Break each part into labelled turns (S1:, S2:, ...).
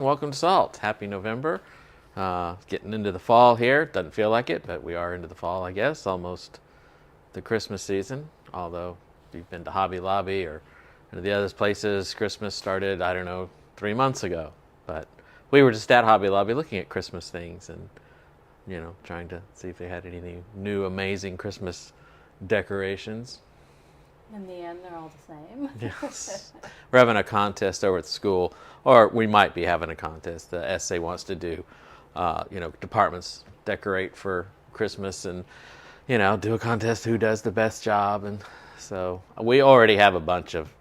S1: Welcome to Salt. Happy November. Getting into the fall here. Doesn't feel like it, but we are into the fall, I guess. Almost the Christmas season. Although, if you've been to Hobby Lobby or any of the other places, Christmas started, I don't know, 3 months ago. But we were just at Hobby Lobby looking at Christmas things and, trying to see if they had any new amazing Christmas decorations.
S2: In the end, they're all the same.
S1: Yes. We're having a contest over at the school, or we might be having a contest. The essay wants to do, departments decorate for Christmas and, do a contest who does the best job. And so we already have a bunch of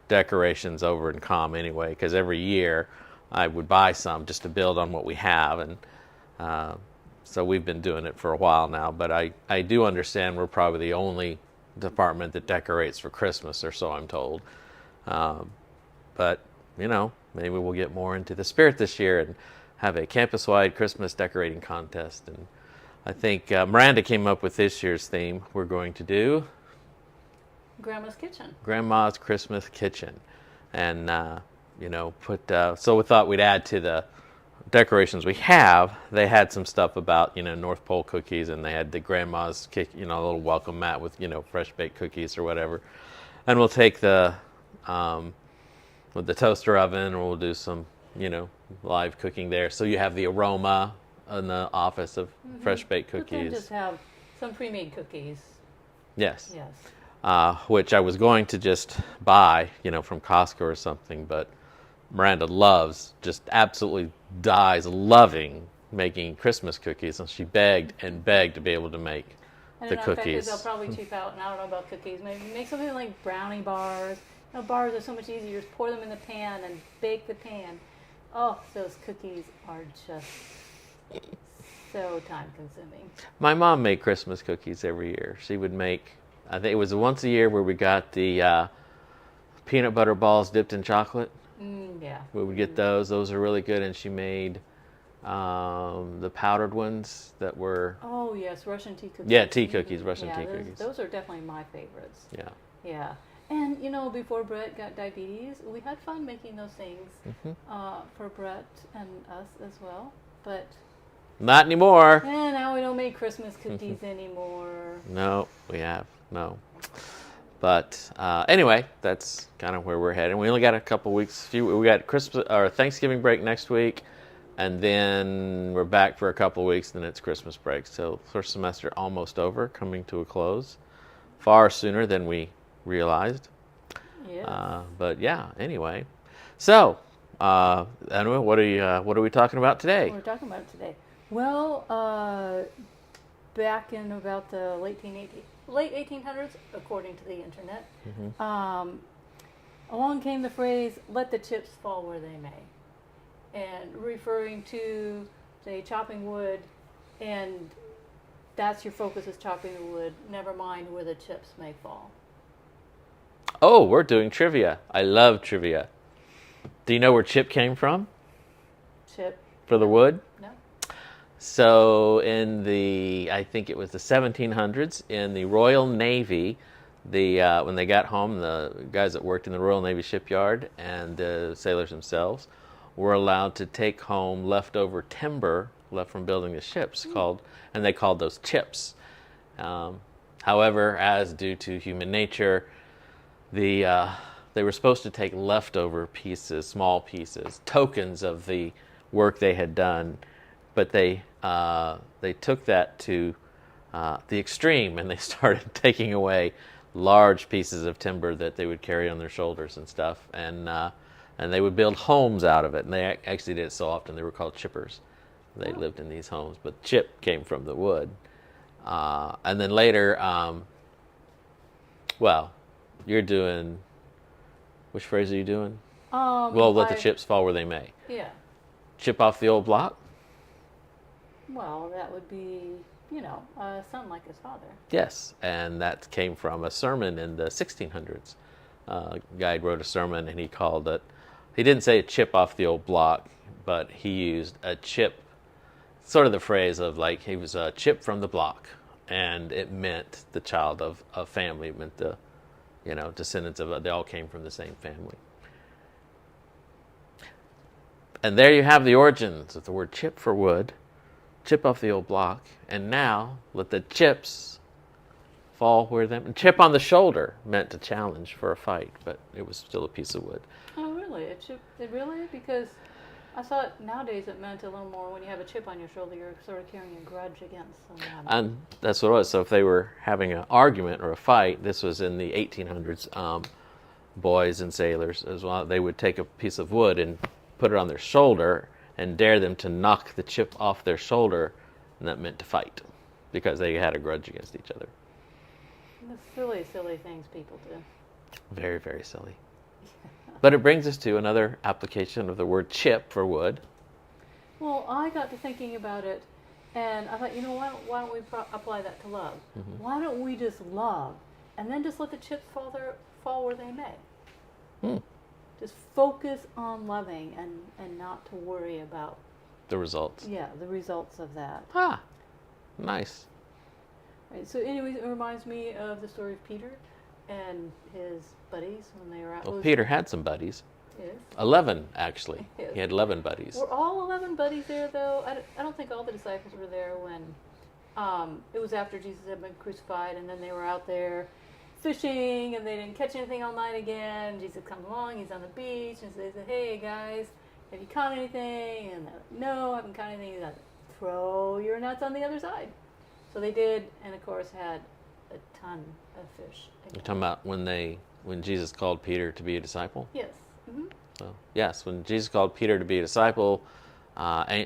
S1: decorations over in COM anyway, because every year I would buy some just to build on what we have. And so we've been doing it for a while now, but I do understand we're probably the only department that decorates for Christmas, or so I'm told. But maybe we'll get more into the spirit this year and have a campus-wide Christmas decorating contest. And I think Miranda came up with this year's theme. We're going to do
S2: Grandma's Kitchen.
S1: Grandma's Christmas Kitchen, and so we thought we'd add to the decorations we have. They had some stuff about North Pole cookies, and they had the grandma's a little welcome mat with fresh baked cookies or whatever. And we'll take the with the toaster oven, and we'll do some live cooking there, so you have the aroma in the office of fresh baked cookies.
S2: You can just have some pre-made cookies.
S1: Yes.
S2: Yes.
S1: Which I was going to just buy from Costco or something, but Miranda just absolutely dies loving making Christmas cookies, and she begged and begged to be able to make the cookies.
S2: They'll probably cheap out, and I don't know about cookies. Maybe make something like brownie bars. Bars are so much easier. Just pour them in the pan and bake the pan. Oh, those cookies are just so time consuming.
S1: My mom made Christmas cookies every year. She would make, I think it was once a year where we got the peanut butter balls dipped in chocolate.
S2: Yeah.
S1: We would get those. Those are really good. And she made the powdered ones that were...
S2: Oh, yes, Russian tea cookies.
S1: Yeah, tea cookies, Russian tea cookies.
S2: Those are definitely my favorites.
S1: Yeah.
S2: Yeah. And, before Brett got diabetes, we had fun making those things for Brett and us as well. But...
S1: Not anymore.
S2: Now we don't make Christmas cookies anymore.
S1: No, we have. No. But anyway, that's kind of where we're headed. We only got a couple weeks. We got Christmas or Thanksgiving break next week, and then we're back for a couple of weeks. Then it's Christmas break. So first semester almost over, coming to a close, far sooner than we realized.
S2: Yeah.
S1: But yeah. Anyway, so anyway, what are we talking about today?
S2: What we're talking about today. Well, back in about the late 1800s, according to the internet, along came the phrase, let the chips fall where they may. And referring to, say, chopping wood, and that's your focus is chopping the wood, never mind where the chips may fall.
S1: Oh, we're doing trivia. I love trivia. Do you know where chip came from?
S2: Chip?
S1: For the wood?
S2: No.
S1: So in I think it was the 1700s, in the Royal Navy, when they got home, the guys that worked in the Royal Navy shipyard and the sailors themselves were allowed to take home leftover timber left from building the ships, and they called those chips. However, as due to human nature, they were supposed to take leftover pieces, small pieces, tokens of the work they had done, but they took that to the extreme, and they started taking away large pieces of timber that they would carry on their shoulders and stuff, and they would build homes out of it. And they actually did it so often they were called chippers. They lived in these homes, but chip came from the wood. And then later, you're doing, which phrase are you doing? Let the chips fall where they may.
S2: Yeah.
S1: Chip off the old block?
S2: Well, that would be, a son like his father.
S1: Yes, and that came from a sermon in the 1600s. A guy wrote a sermon, and he called it, he didn't say chip off the old block, but he used a chip, sort of the phrase of like he was a chip from the block, and it meant the child of a family. It meant the, descendants of, they all came from the same family. And there you have the origins of the word chip for wood. Chip off the old block. And now let the chips fall where them. And chip on the shoulder meant to challenge for a fight, but it was still a piece of wood.
S2: Oh, really? It really? Because I thought nowadays it meant a little more when you have a chip on your shoulder, you're sort of carrying a grudge against someone.
S1: And that's what it was. So if they were having an argument or a fight, this was in the 1800s, boys and sailors as well, they would take a piece of wood and put it on their shoulder and dare them to knock the chip off their shoulder, and that meant to fight because they had a grudge against each other.
S2: The silly, silly things people do.
S1: Very, very silly. But it brings us to another application of the word chip for wood.
S2: Well, I got to thinking about it, and I thought, why don't we apply that to love? Mm-hmm. Why don't we just love, and then just let the chips fall where they may? Just focus on loving and not to worry about
S1: the results.
S2: Yeah, the results of that.
S1: Nice.
S2: Right. So, anyways, it reminds me of the story of Peter and his buddies when they were out.
S1: Well, Peter had some buddies.
S2: Yes.
S1: 11, actually.
S2: Yes.
S1: He had 11 buddies.
S2: Were all 11 buddies there, though? I don't think all the disciples were there when it was after Jesus had been crucified, and then they were out there fishing, and they didn't catch anything all night again. Jesus comes along, he's on the beach, and says, hey, guys, have you caught anything? And they're like, no, I haven't caught anything. He's like, throw your nets on the other side. So they did, and of course had a ton of fish.
S1: You're talking about when Jesus called Peter to be a disciple?
S2: Yes. Mm-hmm.
S1: So, yes, when Jesus called Peter to be a disciple,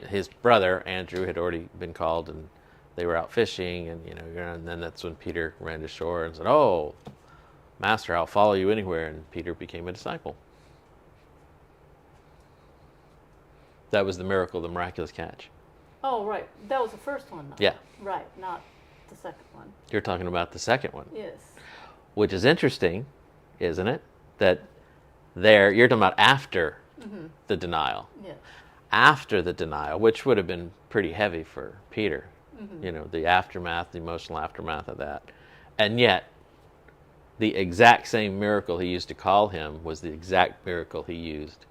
S1: his brother Andrew had already been called, and they were out fishing, and then that's when Peter ran to shore and said, "Oh, Master, I'll follow you anywhere," and Peter became a disciple. That was the miracle, the miraculous catch.
S2: Oh, right. That was the first one, though.
S1: Yeah.
S2: Right, not the second one.
S1: You're talking about the second one.
S2: Yes.
S1: Which is interesting, isn't it? That you're talking about after the denial.
S2: Yes.
S1: After the denial, which would have been pretty heavy for Peter. Mm-hmm. The aftermath, the emotional aftermath of that. And yet, the exact same miracle he used to call him was the exact miracle he used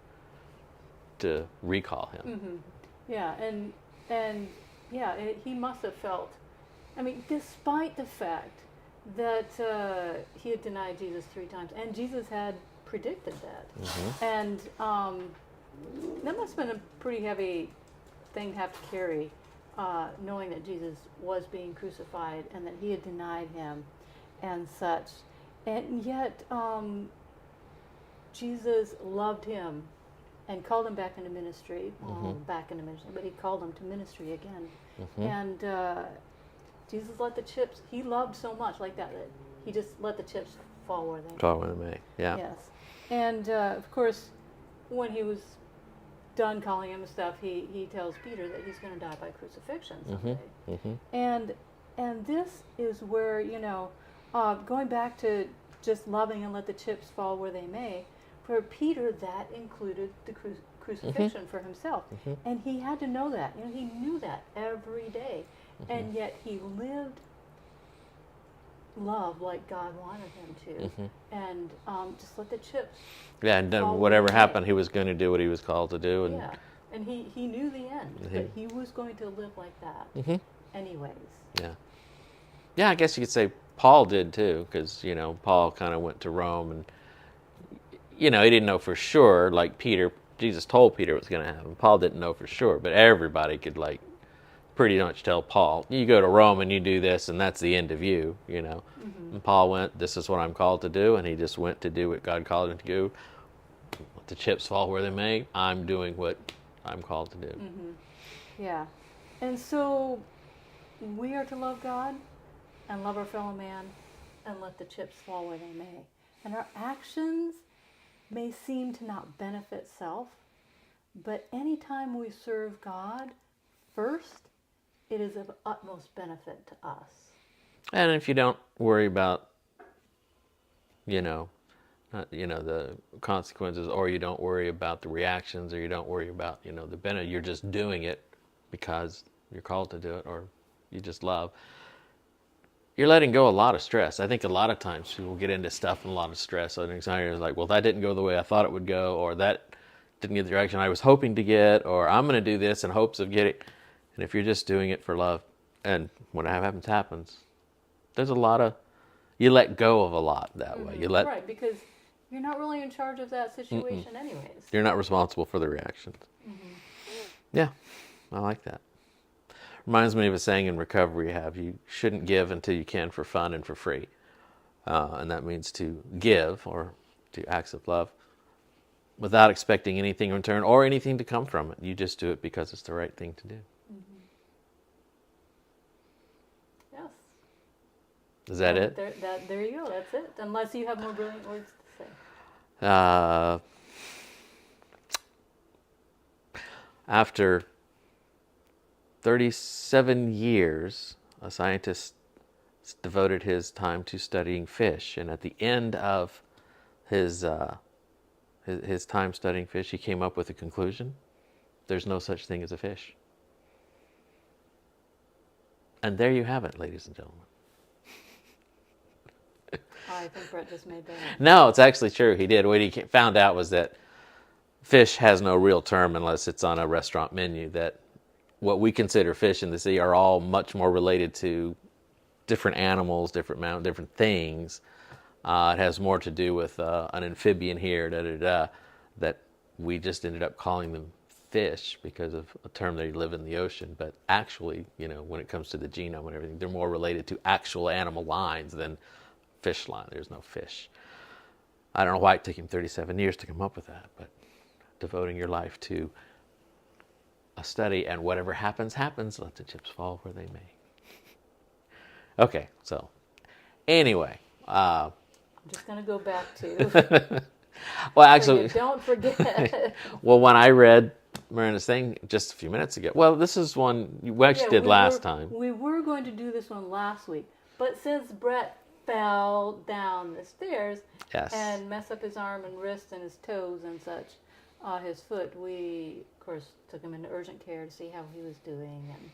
S1: to recall him.
S2: Mm-hmm. Yeah, and he must have felt, despite the fact that he had denied Jesus 3 times, and Jesus had predicted that. Mm-hmm. And that must have been a pretty heavy thing to have to carry, knowing that Jesus was being crucified and that he had denied him and such. And yet, Jesus loved him and called him back into ministry. But he called him to ministry again. Mm-hmm. And Jesus let the chips, he loved so much like that he just let the chips fall where they
S1: may. Yeah.
S2: Yes. And of course, when he was done calling him and stuff, he tells Peter that he's going to die by crucifixion someday. Mm-hmm. And this is where, going back to just loving and let the chips fall where they may, for Peter, that included the crucifixion for himself. Mm-hmm. And he had to know that. He knew that every day. Mm-hmm. And yet he lived love like God wanted him to. And just let the chips
S1: and then whatever happened, he was going to do what he was called to do. And
S2: and he knew the end. But he was going to live like that anyways.
S1: Yeah, I guess you could say Paul did too, because, Paul kind of went to Rome and, he didn't know for sure, like Peter. Jesus told Peter it was going to happen. Paul didn't know for sure, but everybody could, pretty much tell Paul, you go to Rome and you do this, and that's the end of you, And Paul went, this is what I'm called to do, and he just went to do what God called him to do. Let the chips fall where they may. I'm doing what I'm called to do.
S2: Mm-hmm. Yeah. And so we are to love God and love our fellow man and let the chips fall where they may. And our actions may seem to not benefit self, but anytime we serve God first, it is of utmost benefit to us.
S1: And if you don't worry about, the consequences, or you don't worry about the reactions, or you don't worry about, the benefit, you're just doing it because you're called to do it, or you just love. You're letting go a lot of stress. I think a lot of times people get into stuff and a lot of stress and anxiety is like, well, that didn't go the way I thought it would go, or that didn't get the reaction I was hoping to get, or I'm going to do this in hopes of getting. And if you're just doing it for love, and when it happens, there's a lot of, you let go of a lot that way. You let
S2: right, because you're not really in charge of that situation anyways.
S1: You're not responsible for the reactions. Yeah, I like that. Reminds me of a saying in recovery you shouldn't give until you can for fun and for free. And that means to give or do acts of love without expecting anything in return or anything to come from it. You just do it because it's the right thing to do.
S2: Yes.
S1: Is that it?
S2: There you go. That's it. Unless you have more brilliant words to say.
S1: After 37 years, a scientist devoted his time to studying fish, and at the end of his time studying fish, he came up with a conclusion: there's no such thing as a fish. And there you have it, ladies and gentlemen.
S2: I think Brett just made that up.
S1: No, it's actually true. He did. What he found out was that fish has no real term unless it's on a restaurant menu. That what we consider fish in the sea are all much more related to different animals, different mountains, different things. It has more to do with an amphibian here, that we just ended up calling them fish because of a term they live in the ocean. But actually, when it comes to the genome and everything, they're more related to actual animal lines than fish line. There's no fish. I don't know why it took him 37 years to come up with that, but devoting your life to a study, and whatever happens, let the chips fall where they may. Okay, so anyway.
S2: I'm just going to go back to...
S1: Well, actually...
S2: don't forget.
S1: Well, when I read Miranda's thing just a few minutes ago... Well, this is one we actually did last time.
S2: We were going to do this one last week, but since Brett fell down the stairs and messed up his arm and wrist and his toes and such, his foot, we, of course, took him into urgent care to see how he was doing. And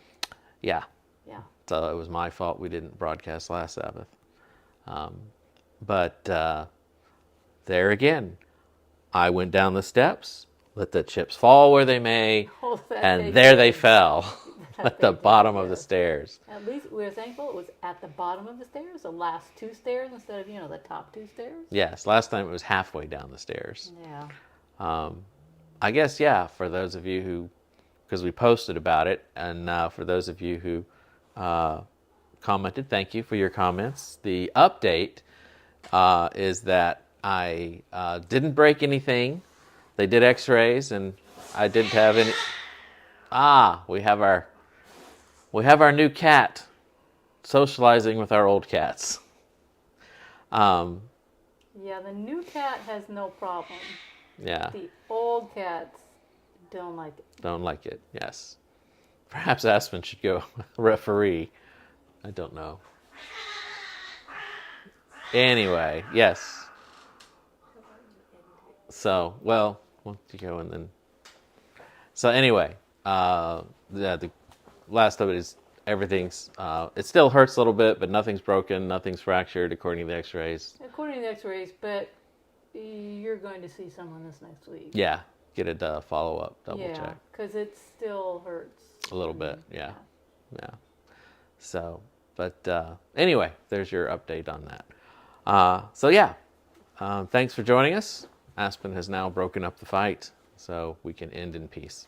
S1: yeah.
S2: Yeah.
S1: So it was my fault we didn't broadcast last Sabbath. But there again, I went down the steps, let the chips fall where they may, and there they fell at the bottom of the stairs.
S2: At least we were thankful it was at the bottom of the stairs, the last two stairs instead of, the top two stairs.
S1: Yes, last time it was halfway down the stairs.
S2: Yeah.
S1: I guess, for those of you who, because we posted about it, and for those of you who commented, thank you for your comments. The update is that I didn't break anything. They did x-rays, and I didn't have any... we have our new cat socializing with our old cats.
S2: Yeah, the new cat has no problem.
S1: Yeah.
S2: The old cats don't like it.
S1: Don't like it, yes. Perhaps Aspen should go referee. I don't know. Anyway, yes. So, well, once you go and then... So anyway, the last of it is everything's... it still hurts a little bit, but nothing's broken, nothing's fractured according to the x-rays.
S2: According to the x-rays, but you're going to see someone this next week.
S1: Yeah, get a follow-up, double check.
S2: Yeah, because it still hurts.
S1: A little bit, yeah. So, but anyway, there's your update on that. Thanks for joining us. Aspen has now broken up the fight, so we can end in peace.